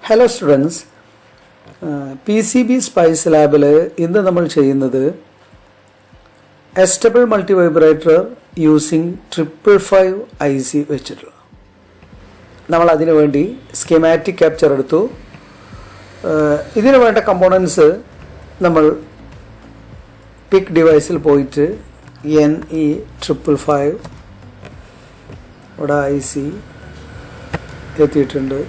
Hello students, PCB Spice Lab ഇന്ന് നമ്മൾ ചെയ്യുന്നത് Astable Multivibrator using 555 IC വെച്ചിട്ടുള്ള നമ്മൾ അതിനു വേണ്ടി സ്കീമാറ്റിക് ക്യാപ്ചർ എടുത്തു. ഇതിനു വേണ്ട കമ്പോണൻസ് നമ്മൾ പിക് ഡിവൈസിൽ പോയിട്ട് NE555 ഇവിടെ IC എത്തിയിട്ടുണ്ട്.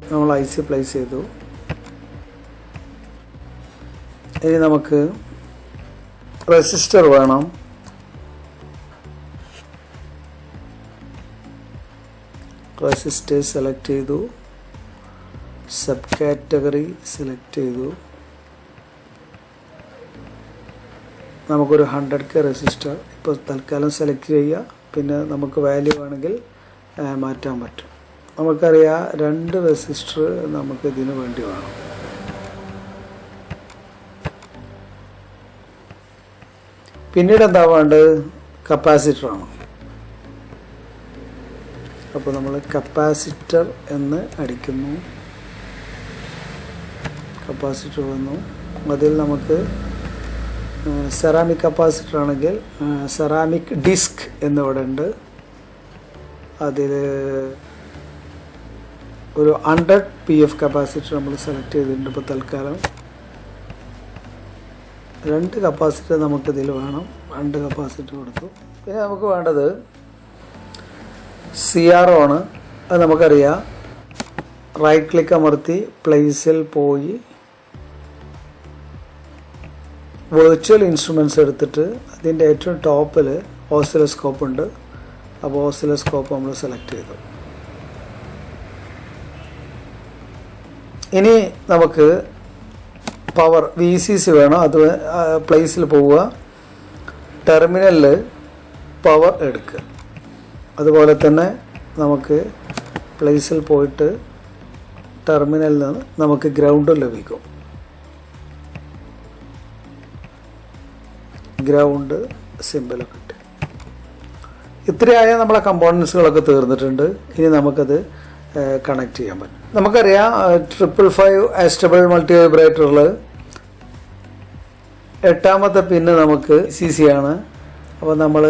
നമ്മൾ IC പ്ലേസ് ചെയ്തു. ഇനി നമുക്ക് റെസിസ്റ്റർ വേണം. റെസിസ്റ്റർ സെലക്ട് ചെയ്തു, സബ് കാറ്റഗറി സെലക്ട് ചെയ്തു. നമുക്കൊരു 100K റെസിസ്റ്റർ ഇപ്പോൾ തൽക്കാലം സെലക്ട് ചെയ്യുക. പിന്നെ നമുക്ക് വാല്യൂ വേണമെങ്കിൽ മാറ്റാൻ പറ്റും. നമുക്കറിയാം 2 റെസിസ്റ്റർ നമുക്ക് ഇതിന് വേണ്ടി വേണം. പിന്നീട് എന്താ വേണ്ടത്? കപ്പാസിറ്ററാണ്. അപ്പോൾ നമ്മൾ കപ്പാസിറ്റർ എന്ന് അടിക്കുന്നു. കപ്പാസിറ്റർ വന്നു. അതിൽ നമുക്ക് സെറാമിക് കപ്പാസിറ്റർ ആണെങ്കിൽ സെറാമിക് ഡിസ്ക് എന്നിവിടെ ഉണ്ട്. അതിൽ ഒരു 100 PF കപ്പാസിറ്റർ നമ്മൾ സെലക്ട് ചെയ്തിട്ടുണ്ട്. ഇപ്പോൾ തൽക്കാലം 2 കപ്പാസിറ്റർ നമുക്കിതിൽ വേണം. 2 കപ്പാസിറ്റർ കൊടുത്തു. പിന്നെ നമുക്ക് വേണ്ടത് CRO ആണ്. അത് നമുക്കറിയാം. റൈറ്റ് ക്ലിക്ക് അമർത്തി പ്ലേസിൽ പോയി വെർച്വൽ ഇൻസ്ട്രുമെൻറ്റ്സ് എടുത്തിട്ട് അതിൻ്റെ ഏറ്റവും ടോപ്പിൽ ഓസിലോസ്കോപ്പ് ഉണ്ട്. അപ്പോൾ ഓസിലോസ്കോപ്പ് നമ്മൾ സെലക്ട് ചെയ്തു. ഇനി നമുക്ക് പവർ VCC വേണം. അത് പ്ലേസിൽ പോവുക, ടെർമിനലിൽ പവർ എടുക്കുക. അതുപോലെ തന്നെ നമുക്ക് പ്ലേസിൽ പോയിട്ട് ടെർമിനലിൽ നിന്ന് നമുക്ക് ഗ്രൗണ്ട് ലഭിക്കും. ഗ്രൗണ്ട് സിമ്പലൊക്കെ കിട്ടി. ഇത്രയായ നമ്മളെ കമ്പോണൻസുകളൊക്കെ തീർന്നിട്ടുണ്ട്. ഇനി നമുക്കത് കണക്ട് ചെയ്യാൻ പറ്റും. നമുക്കറിയാം 555 ആസ്റ്റബിൾ മൾട്ടിവൈബ്രേറ്ററിൽ 8ാമത്തെ പിന്ന് നമുക്ക് CC ആണ്. അപ്പോൾ നമ്മൾ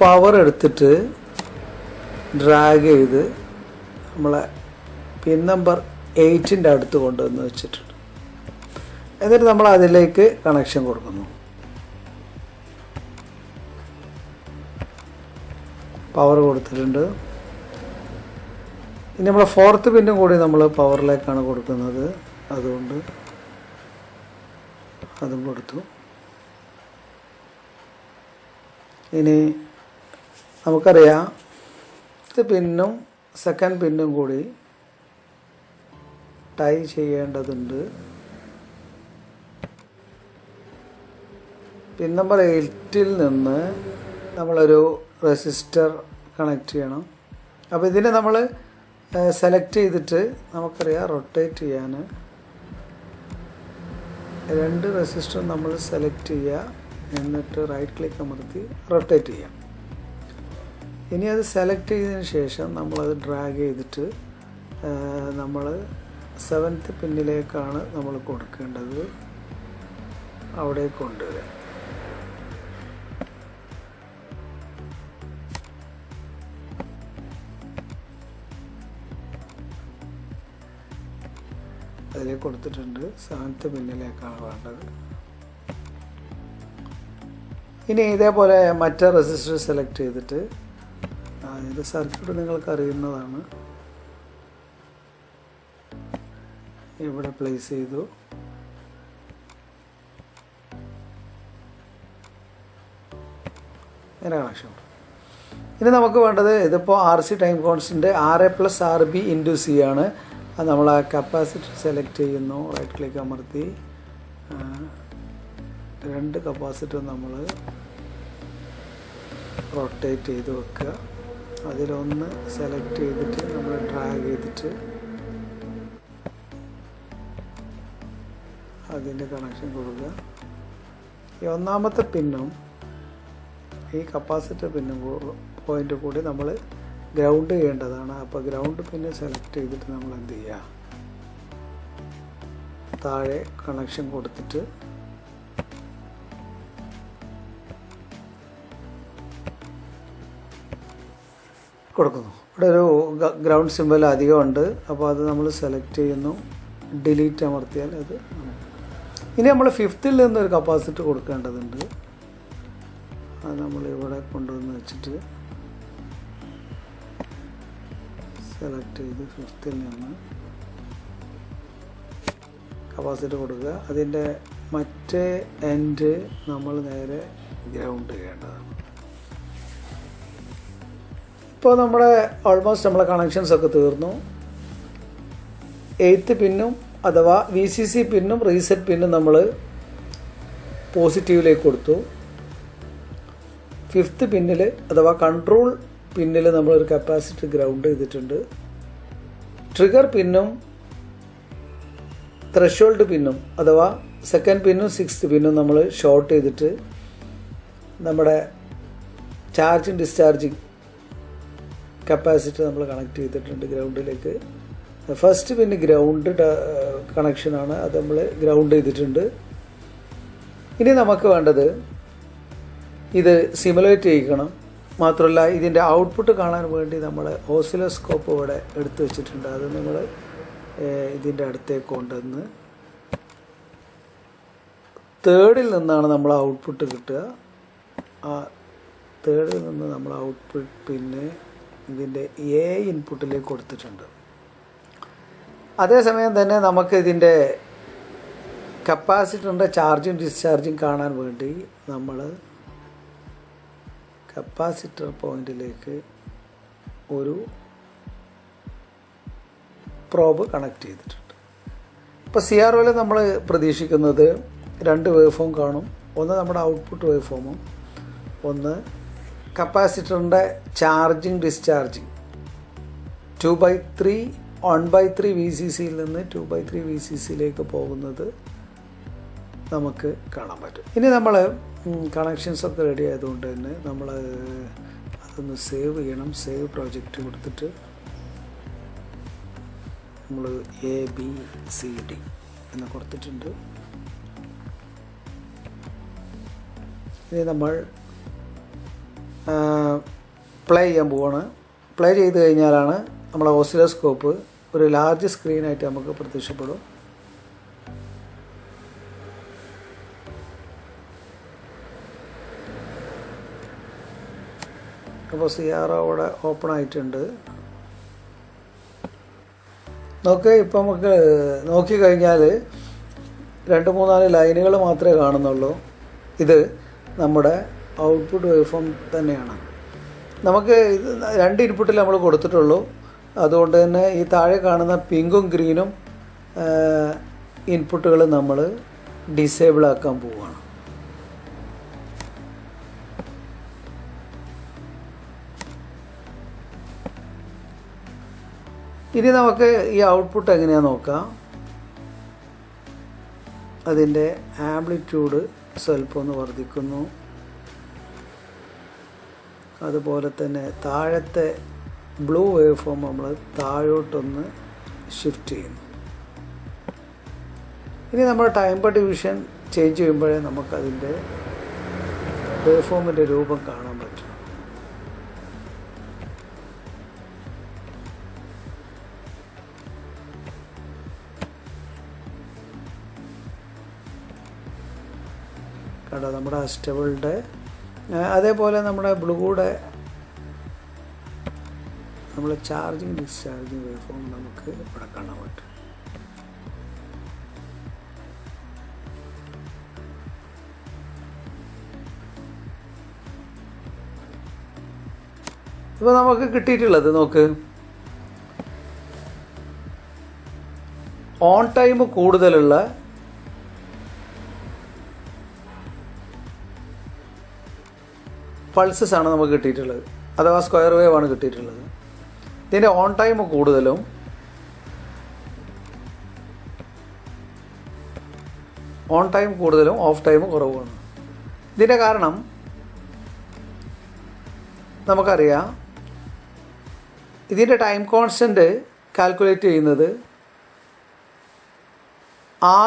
പവർ എടുത്തിട്ട് ഡ്രാഗ് ചെയ്ത് നമ്മളെ പിൻ നമ്പർ 8ൻ്റെ അടുത്ത് കൊണ്ടുവന്ന് വെച്ചിട്ടുണ്ട്. എന്നിട്ട് നമ്മൾ അതിലേക്ക് കണക്ഷൻ കൊടുക്കുന്നു. പവർ കൊടുത്തിട്ടുണ്ട്. ഇനി നമ്മൾ 4th പിന്നും കൂടി നമ്മൾ പവറിലേക്കാണ് കൊടുക്കുന്നത്. അതുകൊണ്ട് അതും കൊടുത്തു. ഇനി നമുക്കറിയാം ഇത് പിന്നും 2nd പിന്നും കൂടി ടൈ ചെയ്യേണ്ടതുണ്ട്. പിൻ നമ്പർ 8ൽ നിന്ന് നമ്മളൊരു റെസിസ്റ്റർ കണക്ട് ചെയ്യണം. അപ്പോൾ ഇതിനെ നമ്മൾ സെലക്ട് ചെയ്തിട്ട് നമുക്കറിയാം റൊട്ടേറ്റ് ചെയ്യാൻ 2 റെസിസ്റ്റർ നമ്മൾ സെലക്ട് ചെയ്യുക. എന്നിട്ട് റൈറ്റ് ക്ലിക്ക് അമർത്തി റൊട്ടേറ്റ് ചെയ്യാം. ഇനി അത് സെലക്ട് ചെയ്തതിന് ശേഷം നമ്മളത് ഡ്രാഗ് ചെയ്തിട്ട് നമ്മൾ 7th പിന്നിലേക്കാണ് നമ്മൾ കൊടുക്കേണ്ടത്. അവിടെ കൊണ്ടുവരിക. അതിലേക്ക് കൊടുത്തിട്ടുണ്ട്. 7th പിന്നിലേക്കാണ് വേണ്ടത്. ഇനി ഇതേപോലെ മറ്റേ റെസിസ്റ്റർ സെലക്ട് ചെയ്തിട്ട് ഇത് സർക്യൂട്ട് നിങ്ങൾക്ക് അറിയുന്നതാണ്. ഇവിടെ പ്ലേസ് ചെയ്തു. ഇങ്ങനെ കണക്ഷൻ. ഇനി നമുക്ക് വേണ്ടത് ഇതിപ്പോൾ RC time constant RA+RB × C ആണ്. അത് നമ്മൾ ആ കപ്പാസിറ്റർ സെലക്ട് ചെയ്യുന്നു. റൈറ്റ് ക്ലിക്ക് അമർത്തി 2 കപ്പാസിറ്റർ നമ്മൾ റൊട്ടേറ്റ് ചെയ്ത് വെക്കുക. അതിലൊന്ന് സെലക്ട് ചെയ്തിട്ട് നമ്മൾ ഡ്രാഗ് ചെയ്തിട്ട് അതിൻ്റെ കണക്ഷൻ കൊടുക്കുക. ഈ ഒന്നാമത്തെ പിന്നും ഈ കപ്പാസിറ്റർ പിന്നും പോയിൻ്റ് കൂടി നമ്മൾ ഗ്രൗണ്ട് ചെയ്യേണ്ടതാണ്. അപ്പോൾ ഗ്രൗണ്ട് പിന്നെ സെലക്ട് ചെയ്തിട്ട് നമ്മൾ എന്ത് ചെയ്യുക, താഴെ കണക്ഷൻ കൊടുത്തിട്ട് കൊടുക്കുന്നു. ഇവിടെ ഒരു ഗ്രൗണ്ട് സിമ്പൽ അധികമുണ്ട്, അപ്പോൾ അത് നമ്മൾ സെലക്ട് ചെയ്യുന്നു, ഡിലീറ്റ് അമർത്തിയാൽ അത്. ഇനി നമ്മൾ ഫിഫ്ത്തിൽ നിന്നൊരു കപ്പാസിറ്റർ കൊടുക്കേണ്ടതുണ്ട്. അത് നമ്മൾ ഇവിടെ കൊണ്ടുവന്ന് വെച്ചിട്ട് സെലക്ട് ചെയ്ത് ഫിഫ്ത്തിൽ നിന്ന് കപ്പാസിറ്റർ കൊടുക്കുക. അതിൻ്റെ മറ്റേ എൻഡ് നമ്മൾ നേരെ ഗ്രൗണ്ട് ചെയ്യേണ്ടതാണ്. ഇപ്പോൾ നമ്മുടെ ഓൾമോസ്റ്റ് നമ്മളെ കണക്ഷൻസൊക്കെ തീർന്നു. 8th പിന്നും അഥവാ VCC പിന്നും റീസെറ്റ് പിന്നും നമ്മൾ പോസിറ്റീവിലേക്ക് കൊടുത്തു. 5th പിന്നിൽ അഥവാ കൺട്രോൾ പിന്നിൽ നമ്മളൊരു കപ്പാസിറ്റർ ഗ്രൗണ്ട് ചെയ്തിട്ടുണ്ട്. ട്രിഗർ പിന്നും ത്രെഷോൾഡ് പിന്നും അഥവാ 2nd പിന്നും 6th പിന്നും നമ്മൾ ഷോർട്ട് ചെയ്തിട്ട് നമ്മുടെ ചാർജിങ് ഡിസ്ചാർജിങ് കപ്പാസിറ്റർ നമ്മൾ കണക്ട് ചെയ്തിട്ടുണ്ട് ഗ്രൗണ്ടിലേക്ക്. ഫസ്റ്റ് പിന്നെ ഗ്രൗണ്ട് കണക്ഷനാണ്, അത് നമ്മൾ ഗ്രൗണ്ട് ചെയ്തിട്ടുണ്ട്. ഇനി നമുക്ക് വേണ്ടത് ഇത് സിമുലേറ്റ് ചെയ്യിക്കണം. മാത്രമല്ല ഇതിൻ്റെ ഔട്ട്പുട്ട് കാണാൻ വേണ്ടി നമ്മൾ ഓസിലോസ്കോപ്പ് ഇവിടെ എടുത്തു വെച്ചിട്ടുണ്ട്. അത് നമ്മൾ ഇതിൻ്റെ അടുത്തേക്ക് കൊണ്ടുവന്ന് 3rd നിന്നാണ് നമ്മൾ ഔട്ട്പുട്ട് കിട്ടുക. ആ 3rd നിന്ന് നമ്മൾ ഔട്ട്പുട്ട് പിന്നെ ഇതിൻ്റെ ഇൻപുട്ടിലേക്ക് കൊടുത്തിട്ടുണ്ട്. അതേസമയം തന്നെ നമുക്ക് ഇതിൻ്റെ കപ്പാസിറ്ററിൻ്റെ ചാർജിങ് ഡിസ്ചാർജിങ് കാണാൻ വേണ്ടി നമ്മൾ കപ്പാസിറ്റർ പോയിന്റിലേക്ക് ഒരു പ്രോബ് കണക്ട് ചെയ്തിട്ടുണ്ട്. ഇപ്പോൾ CROയിൽ നമ്മൾ പ്രതീക്ഷിക്കുന്നത് 2 വേവ് ഫോം കാണും. ഒന്ന് നമ്മുടെ ഔട്ട്പുട്ട് വേവ് ഫോമും, ഒന്ന് കപ്പാസിറ്ററിൻ്റെ ചാർജിങ് ഡിസ്ചാർജിങ് 2/3 1/3 VCCയിൽ നിന്ന് 2/3 VCCയിലേക്ക് പോകുന്നത് നമുക്ക് കാണാൻ പറ്റും. ഇനി നമ്മൾ കണക്ഷൻസൊക്കെ റെഡി ആയതുകൊണ്ട് തന്നെ നമ്മൾ അതൊന്ന് സേവ് ചെയ്യണം. സേവ് പ്രോജക്റ്റ് കൊടുത്തിട്ട് നമ്മൾ ABCD എന്ന് കൊടുത്തിട്ടുണ്ട്. ഇനി നമ്മൾ പ്ലേ ചെയ്യാൻ പോവാണ്. പ്ലേ ചെയ്ത് കഴിഞ്ഞാലാണ് നമ്മളെ ഓസിലോസ്കോപ്പ് ഒരു ലാർജ് സ്ക്രീനായിട്ട് നമുക്ക് പ്രത്യക്ഷപ്പെടും. അപ്പോൾ CRO അവിടെ ഓപ്പൺ ആയിട്ടുണ്ട്. നോക്ക്, ഇപ്പം നമുക്ക് നോക്കിക്കഴിഞ്ഞാൽ 2-3-4 ലൈനുകൾ മാത്രമേ കാണുന്നുള്ളൂ. ഇത് നമ്മുടെ ഔട്ട്പുട്ട് വേവ് ഫോം തന്നെയാണ്. നമുക്ക് ഇത് 2 ഇൻപുട്ടിൽ നമ്മൾ കൊടുത്തിട്ടുള്ളൂ. അതുകൊണ്ട് തന്നെ ഈ താഴെ കാണുന്ന പിങ്കും ഗ്രീനും ഇൻപുട്ടുകൾ നമ്മൾ ഡിസേബിൾ ആക്കാൻ പോവുകയാണ്. ഇനി നമുക്ക് ഈ ഔട്ട്പുട്ട് എങ്ങനെയാണെന്ന് നോക്കാം. അതിൻ്റെ ആംപ്ലിറ്റ്യൂഡ് സ്വല്പം ഒന്ന് വർദ്ധിക്കുന്നു. അതുപോലെ തന്നെ താഴത്തെ ബ്ലൂ വേവ് ഫോം നമ്മൾ താഴോട്ടൊന്ന് ഷിഫ്റ്റ് ചെയ്യുന്നു. ഇനി നമ്മൾ ടൈം പെർ ഡിവിഷൻ ചേഞ്ച് ചെയ്യുമ്പോഴേ നമുക്കതിൻ്റെ വേവ് ഫോമിൻ്റെ രൂപം കാണാൻ പറ്റും. കണ്ടോ, നമ്മുടെ അസ്റ്റബിളുടെ അതേപോലെ നമ്മുടെ ബ്ലൂയുടെ നമ്മൾ ചാർജിങ് ഡിസ്ചാർജിങ് വേവ് ഫോം നമുക്ക് ഇവിടെ കാണാൻ പറ്റും. ഇപ്പോൾ നമുക്ക് കിട്ടിയിട്ടുള്ളത് നോക്ക്, ഓൺ ടൈം കൂടുതലുള്ള പൾസസ് ആണ് നമുക്ക് കിട്ടിയിട്ടുള്ളത്, അഥവാ സ്ക്വയർ വേവ് ആണ് കിട്ടിയിട്ടുള്ളത്. ഇതിൻ്റെ ഓൺ ടൈം കൂടുതലും ഓഫ് ടൈം കുറവുമാണ്. ഇതിൻ്റെ കാരണം നമുക്കറിയാം, ഇതിൻ്റെ ടൈം കോൺസ്റ്റൻറ്റ് കാൽക്കുലേറ്റ് ചെയ്യുന്നത്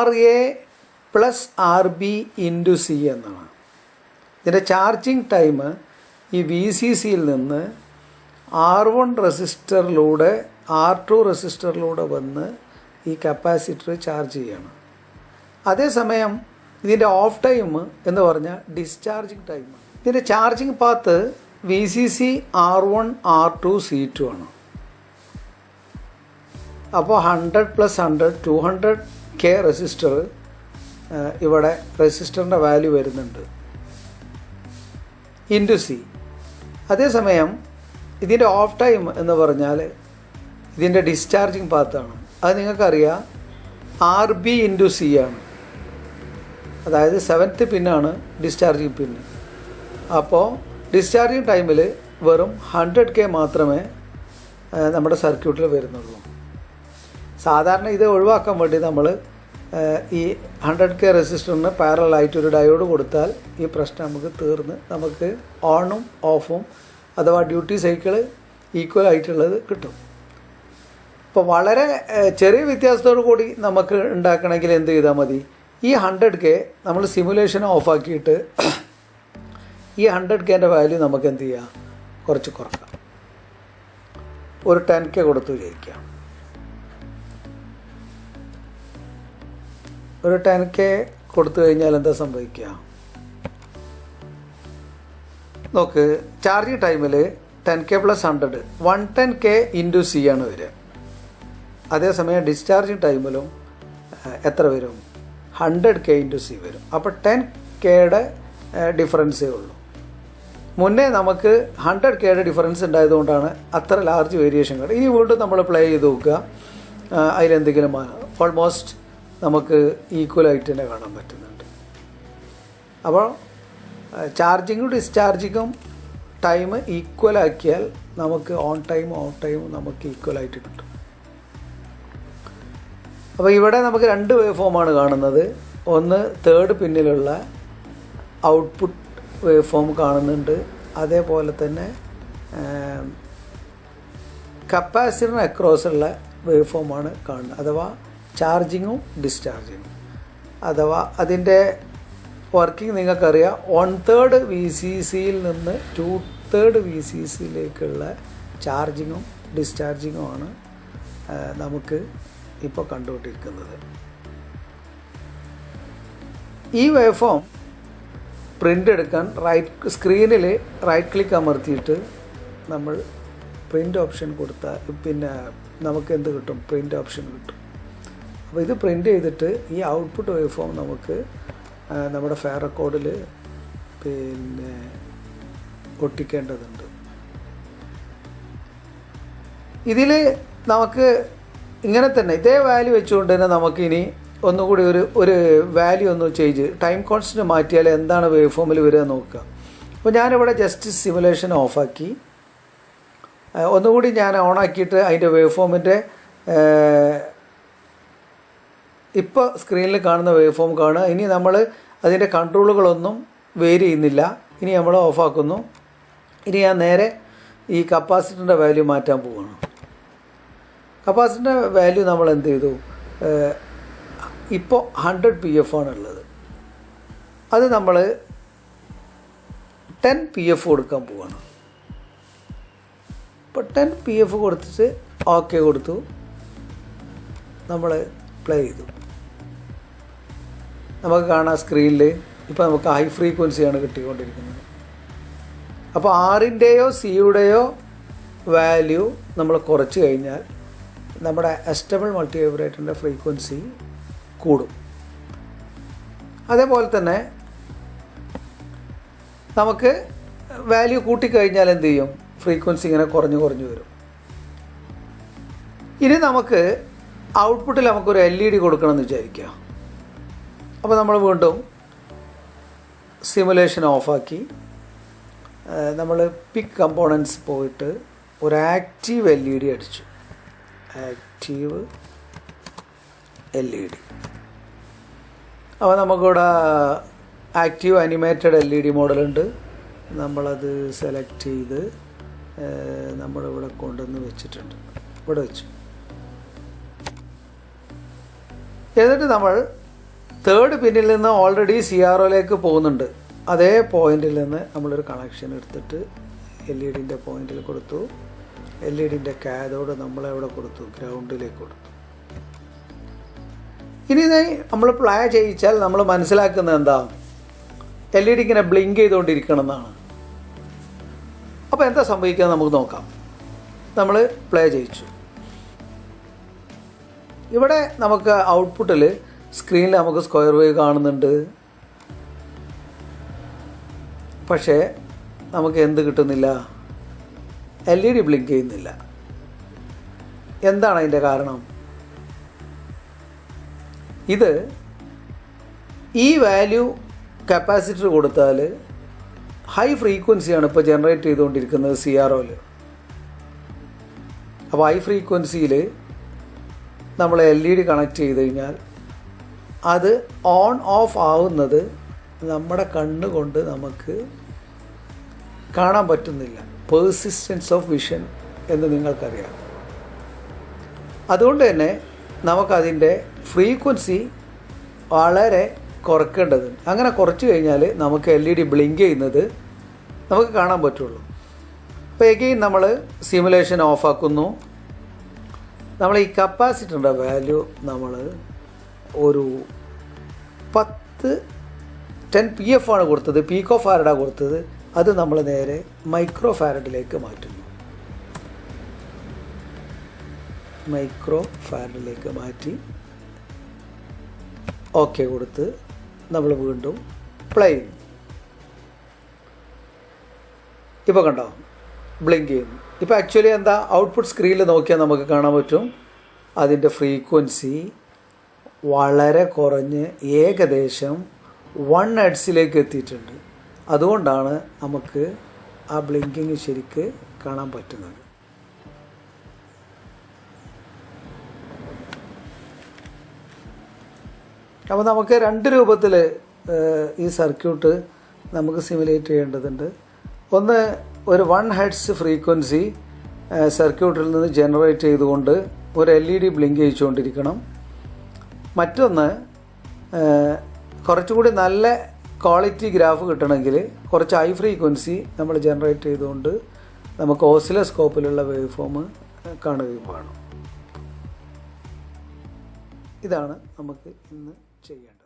RA+RB × C എന്നാണ്. ഇതിൻ്റെ ചാർജിങ് ടൈം ഈ VCCയിൽ നിന്ന് R1 റെസിസ്റ്ററിലൂടെ R2 റെസിസ്റ്ററിലൂടെ വന്ന് ഈ കപ്പാസിറ്റർ ചാർജ് ചെയ്യണം. അതേസമയം ഇതിൻ്റെ ഓഫ് ടൈം എന്ന് പറഞ്ഞാൽ ഡിസ്ചാർജിങ് ടൈം. ഇതിൻ്റെ charging path VCC R1 R2 C2 ആണ്. അപ്പോൾ 100 + 100 200K റെസിസ്റ്റർ ഇവിടെ റെസിസ്റ്ററിൻ്റെ വാല്യൂ വരുന്നുണ്ട് × C. അതേസമയം ഇതിൻ്റെ ഓഫ് ടൈം എന്ന് പറഞ്ഞാൽ ഇതിൻ്റെ ഡിസ്ചാർജിങ് പാത്താണ്. അത് നിങ്ങൾക്കറിയാം RB × C ആണ്. അതായത് 7th പിന്നാണ് ഡിസ്ചാർജിങ് പിന്ന്. അപ്പോൾ ഡിസ്ചാർജിങ് ടൈമിൽ വെറും 100K മാത്രമേ നമ്മുടെ സർക്യൂട്ടിൽ വരുന്നുള്ളൂ. സാധാരണ ഇത് ഒഴിവാക്കാൻ വേണ്ടി നമ്മൾ ഈ 100K റെസിസ്റ്ററിന് പാരലായിട്ട് ഒരു ഡയോഡ് കൊടുത്താൽ ഈ പ്രശ്നം നമുക്ക് തീർന്ന് നമുക്ക് ഓണും ഓഫും അഥവാ ഡ്യൂട്ടി സൈക്കിൾ ഈക്വൽ ആയിട്ടുള്ളത് കിട്ടും. അപ്പോൾ വളരെ ചെറിയ വ്യത്യാസത്തോടു കൂടി നമുക്ക് ഉണ്ടാക്കണമെങ്കിൽ എന്ത് ചെയ്താൽ മതി, ഈ 100K നമ്മൾ സിമുലേഷൻ ഓഫാക്കിയിട്ട് ഈ 100Kൻ്റെ വാല്യൂ നമുക്ക് എന്ത് ചെയ്യാം, കുറച്ച് കുറക്കാം. ഒരു 10K കൊടുത്തു വിചാരിക്കാം. ഒരു 10K കൊടുത്തു കഴിഞ്ഞാൽ എന്താ സംഭവിക്കുക നോക്ക്. ചാർജിങ് ടൈമിൽ 10K + 100 110K × C ആണ് വരിക. അതേസമയം ഡിസ്ചാർജിങ് ടൈമിലും എത്ര വരും, 100K × C വരും. അപ്പോൾ 10Kയുടെ ഡിഫറൻസേ ഉള്ളൂ. മുന്നേ നമുക്ക് 100Kയുടെ ഡിഫറൻസ് ഉണ്ടായതുകൊണ്ടാണ് അത്ര ലാർജ് വേരിയേഷൻ കാണും. ഇനി വീണ്ടും നമ്മൾ പ്ലേ ചെയ്ത് നോക്കുക, അതിലെന്തെങ്കിലും ഓൾമോസ്റ്റ് നമുക്ക് ഈക്വലായിട്ട് തന്നെ കാണാൻ പറ്റുന്നുണ്ട്. അപ്പോൾ ചാർജിങ്ങും ഡിസ്ചാർജിങ്ങും ടൈം ഈക്വലാക്കിയാൽ നമുക്ക് ഓൺ ടൈമും ഓഫ് ടൈമും നമുക്ക് ഈക്വലായിട്ട് കിട്ടും. അപ്പോൾ ഇവിടെ നമുക്ക് 2 വേവ് ഫോമാണ് കാണുന്നത്. ഒന്ന് 3rd പിന്നിലുള്ള ഔട്ട്പുട്ട് വേവ് ഫോം കാണുന്നുണ്ട്. അതേപോലെ തന്നെ കപ്പാസിറ്ററിന് അക്രോസുള്ള വേവ് ഫോമാണ് കാണുന്നത്, അഥവാ ചാർജിങ്ങും ഡിസ്ചാർജിങ്ങും. അഥവാ അതിൻ്റെ വർക്കിംഗ് നിങ്ങൾക്കറിയാം, 1/3 VCCയിൽ നിന്ന് 2/3 VCCയിലേക്കുള്ള ചാർജിങ്ങും ഡിസ്ചാർജിങ്ങുമാണ് നമുക്ക് ഇപ്പോൾ കണ്ടുകൊണ്ടിരിക്കുന്നത്. ഈ വേവ് ഫോം പ്രിൻ്റ് എടുക്കാൻ സ്ക്രീനിൽ റൈറ്റ് ക്ലിക്ക് അമർത്തിയിട്ട് നമ്മൾ പ്രിൻ്റ് ഓപ്ഷൻ കൊടുത്താൽ പിന്നെ നമുക്ക് എന്ത് കിട്ടും, പ്രിൻ്റ് ഓപ്ഷൻ കിട്ടും. അപ്പോൾ ഇത് പ്രിൻ്റ് ചെയ്തിട്ട് ഈ ഔട്ട്പുട്ട് വേവ് ഫോം നമുക്ക് നമ്മുടെ ഫെയർ റെക്കോർഡിൽ പിന്നെ ഒട്ടിക്കേണ്ടതുണ്ട്. ഇതിൽ നമുക്ക് ഇങ്ങനെ തന്നെ ഇതേ വാല്യൂ വെച്ചുകൊണ്ട് തന്നെ നമുക്കിനി ഒന്നുകൂടി ഒരു വാല്യൂ ഒന്ന് ചേഞ്ച് ടൈം കോൺസ്റ്റൻറ്റ് മാറ്റിയാൽ എന്താണ് വേവ് ഫോമിൽ വരിക നോക്കുക. അപ്പോൾ ഞാനിവിടെ ജസ്റ്റ് സിമുലേഷൻ ഓഫാക്കി ഒന്നുകൂടി ഞാൻ ഓണാക്കിയിട്ട് അതിൻ്റെ വേവ് ഫോമിൻ്റെ ഇപ്പോൾ സ്ക്രീനിൽ കാണുന്ന വേവ് ഫോം കാണുക. ഇനി നമ്മൾ അതിൻ്റെ കൺട്രോളുകളൊന്നും വേരി ചെയ്യുന്നില്ല. ഇനി നമ്മൾ ഓഫാക്കുന്നു. ഇനി ഞാൻ നേരെ ഈ കപ്പാസിറ്ററിൻ്റെ വാല്യൂ മാറ്റാൻ പോവുകയാണ്. കപ്പാസിറ്ററിൻ്റെ വാല്യൂ നമ്മൾ എന്ത് ചെയ്തു, ഇപ്പോൾ 100 PF ആണുള്ളത്. അത് നമ്മൾ 10 PF കൊടുക്കാൻ പോവുകയാണ്. ഇപ്പോൾ 10 PF കൊടുത്തിട്ട് ഓക്കെ കൊടുത്തു, നമ്മൾ പ്ലേ ചെയ്തു. നമുക്ക് കാണാം സ്ക്രീനിൽ ഇപ്പോൾ നമുക്ക് ഹൈ ഫ്രീക്വൻസിയാണ് കിട്ടിക്കൊണ്ടിരിക്കുന്നത്. അപ്പോൾ ആറിൻ്റെയോ സിയുടെയോ വാല്യൂ നമ്മൾ കുറച്ച് കഴിഞ്ഞാൽ നമ്മുടെ എസ്റ്റബിൾ മൾട്ടി വൈബ്രേറ്ററിൻ്റെ ഫ്രീക്വൻസി കൂടും. അതേപോലെ തന്നെ നമുക്ക് വാല്യൂ കൂട്ടിക്കഴിഞ്ഞാൽ എന്ത് ചെയ്യും, ഫ്രീക്വൻസി ഇങ്ങനെ കുറഞ്ഞു വരും. ഇനി നമുക്ക് ഔട്ട്പുട്ടിൽ നമുക്കൊരു LED കൊടുക്കണമെന്ന് വിചാരിക്കുക. അപ്പോൾ നമ്മൾ വീണ്ടും സിമുലേഷൻ ഓഫാക്കി നമ്മൾ പിക്ക് കമ്പോണൻസ് പോയിട്ട് ഒരു ആക്റ്റീവ് LED അടിച്ചു. Active LED. അപ്പോൾ നമുക്കിവിടെ ആക്റ്റീവ് അനിമേറ്റഡ് LED മോഡലുണ്ട്. നമ്മളത് സെലക്ട് ചെയ്ത് നമ്മളിവിടെ കൊണ്ടുവന്ന് വെച്ചിട്ടുണ്ട്. ഇവിടെ വെച്ചു. എന്നിട്ട് നമ്മൾ തേർഡ് പിന്നിൽ നിന്ന് ഓൾറെഡി CROയിലേക്ക് പോകുന്നുണ്ട്. അതേ പോയിന്റിൽ നിന്ന് നമ്മളൊരു കണക്ഷൻ എടുത്തിട്ട് LED പോയിന്റിൽ കൊടുത്തു. LED കാഥോഡ് നമ്മളെവിടെ കൊടുത്തു? ഗ്രൗണ്ടിലേക്ക് കൊടുത്തു. ഇനി നമ്മൾ പ്ലേ ചെയ്യിച്ചാൽ നമ്മൾ മനസ്സിലാക്കുന്നത് എന്താ? LED ഇങ്ങനെ ബ്ലിങ്ക് ചെയ്തുകൊണ്ടിരിക്കണം എന്നാണ്. അപ്പോൾ എന്താ സംഭവിക്കുക നമുക്ക് നോക്കാം. നമ്മൾ പ്ലേ ചെയ്യിച്ചു. ഇവിടെ നമുക്ക് ഔട്ട്പുട്ടിൽ സ്ക്രീനിൽ നമുക്ക് സ്ക്വയർ വേവ് കാണുന്നുണ്ട്. പക്ഷേ നമുക്ക് എന്ത് കിട്ടുന്നില്ല? LED ബ്ലിങ്ക് ചെയ്യുന്നില്ല. എന്താണ് അതിൻ്റെ കാരണം? ഇത് ഈ വാല്യൂ കപ്പാസിറ്റർ കൊടുത്താൽ ഹൈ ഫ്രീക്വൻസിയാണ് ഇപ്പോൾ ജനറേറ്റ് ചെയ്തുകൊണ്ടിരിക്കുന്നത് CROയിൽ. അപ്പോൾ ഹൈ ഫ്രീക്വൻസിയിൽ നമ്മൾ LED കണക്ട് ചെയ്ത് കഴിഞ്ഞാൽ അത് ഓൺ ഓഫ് ആവുന്നത് നമ്മുടെ കണ്ണുകൊണ്ട് നമുക്ക് കാണാൻ പറ്റുന്നില്ല. പേഴ്സിസ്റ്റൻസ് ഓഫ് വിഷൻ എന്ന് നിങ്ങൾക്കറിയാം. അതുകൊണ്ട് തന്നെ നമുക്കതിൻ്റെ ഫ്രീക്വൻസി വളരെ കുറയ്ക്കേണ്ടതുണ്ട്. അങ്ങനെ കുറച്ച് കഴിഞ്ഞാൽ നമുക്ക് LED ബ്ലിങ്ക് ചെയ്യുന്നത് നമുക്ക് കാണാൻ പറ്റുള്ളൂ. അപ്പോൾ എഗെയിൻ നമ്മൾ സിമുലേഷൻ ഓഫാക്കുന്നു. നമ്മൾ ഈ കപ്പാസിറ്ററിൻ്റെ വാല്യൂ നമ്മൾ ഒരു 10 PF ആണ് കൊടുത്തത്, പീക്കോ ഫാരഡാണ് കൊടുത്തത്. അത് നമ്മൾ നേരെ മൈക്രോ ഫാരഡിലേക്ക് മാറ്റുന്നു. മൈക്രോ ഫാരഡിലേക്ക് മാറ്റി ഓക്കെ കൊടുത്ത് നമ്മൾ വീണ്ടും പ്ലേ ചെയ്യുന്നു. ഇപ്പോൾ കണ്ടോ ബ്ലിങ്ക് ചെയ്യുന്നു. ഇപ്പോൾ ആക്ച്വലി എന്താ ഔട്ട്പുട്ട് സ്ക്രീനിൽ നോക്കിയാൽ നമുക്ക് കാണാൻ പറ്റും അതിൻ്റെ ഫ്രീക്വൻസി വളരെ കുറഞ്ഞ് ഏകദേശം 1 ഹെർട്സിലേക്ക് എത്തിയിട്ടുണ്ട്. അതുകൊണ്ടാണ് നമുക്ക് ആ ബ്ലിങ്കിങ് ശരിക്ക് കാണാൻ പറ്റുന്നത്. അപ്പോൾ നമുക്ക് 2 രൂപത്തിൽ ഈ സർക്യൂട്ട് നമുക്ക് സിമുലേറ്റ് ചെയ്യേണ്ടതുണ്ട്. ഒന്ന്, ഒരു 1 ഹെർട്സ് ഫ്രീക്വൻസി സർക്യൂട്ടിൽ നിന്ന് ജനറേറ്റ് ചെയ്തുകൊണ്ട് ഒരു LED ബ്ലിങ്ക് ചെയ്തുകൊണ്ടിരിക്കണം. മറ്റൊന്ന്, കുറച്ചുകൂടി നല്ല ക്വാളിറ്റി ഗ്രാഫ് കിട്ടണമെങ്കിൽ കുറച്ച് ഹൈ ഫ്രീക്വൻസി നമ്മൾ ജനറേറ്റ് ചെയ്തുകൊണ്ട് നമുക്ക് ഓസിലോസ്കോപ്പിലുള്ള വേവ് ഫോം കാണുകയും വേണം. ഇതാണ് നമുക്ക് ഇന്ന് ചെയ്യേണ്ടത്.